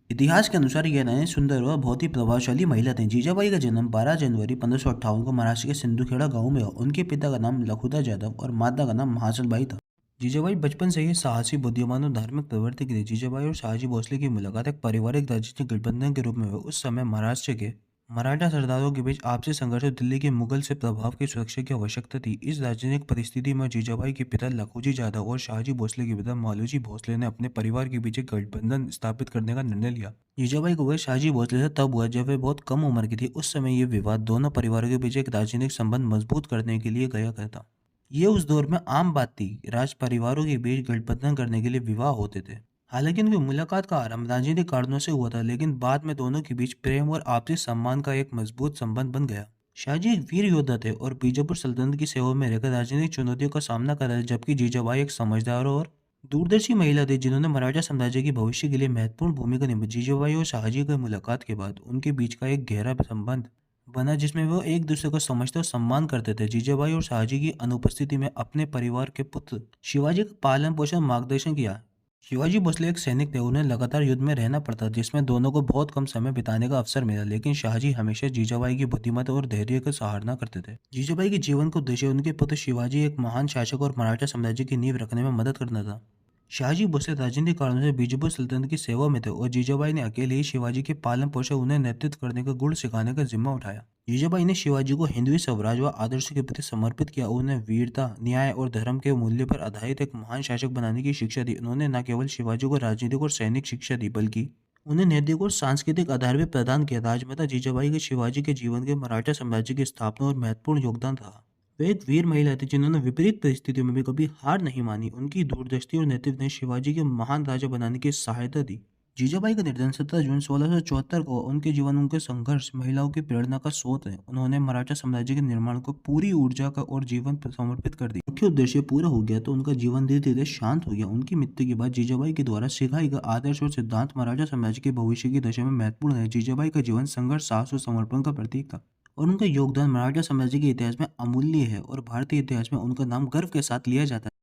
इतिहास के अनुसार ये रानी सुंदर और बहुत ही प्रभावशाली महिला थीं। जीजाबाई का जन्म 12 जनवरी 1558 को महाराष्ट्र के सिंधुखेड़ा गांव में हुआ। उनके पिता का नाम लखुदा जाधव और माता का नाम महासलबाई था। जीजाबाई बचपन से ही साहसी, बुद्धिमान और धार्मिक प्रवृत्ति की थी। जीजाबाई और शहाजी भोसले की मुलाकात एक पारिवारिक राजनीतिक गठबंधन के रूप में हुई। उस समय महाराष्ट्र के मराठा सरदारों के बीच आपसी संघर्ष और दिल्ली के मुगल से प्रभाव की सुरक्षा की आवश्यकता थी। इस राजनीतिक परिस्थिति में जीजाबाई के पिता लखुजी जाधव और शाहजी भोसले के पिता मालूजी भोसले ने अपने परिवार के बीच एक गठबंधन स्थापित करने का निर्णय लिया। जीजाबाई को वह शाहजी भोसले से तब हुआ जब वे बहुत कम उम्र की थी। उस समय ये विवाद दोनों परिवारों के बीच एक राजनीतिक संबंध मजबूत करने के लिए गया करता। ये उस दौर में आम बात थी। राज परिवारों के बीच गठबंधन करने के लिए विवाह होते थे। हालांकि उनकी मुलाकात का आरंभ राजनीतिक कारणों से हुआ था, लेकिन बाद में दोनों के बीच प्रेम और आपसी सम्मान का एक मजबूत संबंध बन गया। शाहजी एक वीर योद्धा थे और बीजापुर सल्तनत की सेवा में रहकर राजनीतिक चुनौतियों का सामना कर रहे थे, जबकि जीजाबाई एक समझदार और दूरदर्शी महिला थी जिन्होंने मराठा साम्राज्य की भविष्य के लिए महत्वपूर्ण भूमिका निभाई। जीजाबाई और शाहजी की मुलाकात के बाद उनके बीच का एक गहरा संबंध बना, जिसमें वो एक दूसरे को समझते और सम्मान करते थे। जीजाबाई और शाहजी की अनुपस्थिति में अपने परिवार के पुत्र शिवाजी का पालन पोषण मार्गदर्शन किया। शिवाजी भोसले एक सैनिक थे, उन्हें लगातार युद्ध में रहना पड़ता जिसमें दोनों को बहुत कम समय बिताने का अवसर मिला, लेकिन शाहजी हमेशा जीजाबाई की बुद्धिमत्ता और धैर्य का सराहना करते थे। जीजाबाई के जीवन का उद्देश्य उनके पुत्र शिवाजी एक महान शासक और मराठा साम्राज्य की नींव रखने में मदद करना था। शाहजी भोसले राजनीतिक कारणों से बीजापुर सल्तनत की सेवा में थे और जीजाबाई ने अकेले ही शिवाजी के पालन पोषण उन्हें नेतृत्व करने का गुण सिखाने का जिम्मा उठाया। जीजाबाई ने शिवाजी को हिंदवी स्वराज व आदर्श के प्रति समर्पित किया। उन्हें वीरता, न्याय और धर्म के मूल्य पर आधारित एक महान शासक बनाने की शिक्षा दी। उन्होंने न केवल शिवाजी को राजनीतिक और सैनिक शिक्षा दी, बल्कि उन्हें नैतिक और सांस्कृतिक आधार भी प्रदान किया। राजमाता जीजाबाई के शिवाजी के जीवन के मराठा साम्राज्य की स्थापना और महत्वपूर्ण योगदान था। वे एक वीर महिला थी जिन्होंने विपरीत परिस्थितियों में भी कभी हार नहीं मानी। उनकी दूरदृष्टि और नेतृत्व ने शिवाजी के महान राजा बनाने की सहायता दी। जीजाबाई का निधन 17 जून 1674 को उनके जीवन उनके संघर्ष महिलाओं की प्रेरणा का स्रोत है। उन्होंने मराठा साम्राज्य के निर्माण को पूरी ऊर्जा का और जीवन पर समर्पित कर दिया। मुख्य उद्देश्य पूरा हो गया तो उनका जीवन धीरे धीरे शांत हो गया। उनकी मृत्यु के बाद जीजाबाई के द्वारा सिखाई गई आदर्श और सिद्धांत मराठा साम्राज्य के भविष्य की दशा में महत्वपूर्ण है। जीजाबाई का जीवन संघर्ष, साहस और समर्पण का प्रतीक था और उनका योगदान मराठा साम्राज्य के इतिहास में अमूल्य है और भारतीय इतिहास में उनका नाम गर्व के साथ लिया जाता है।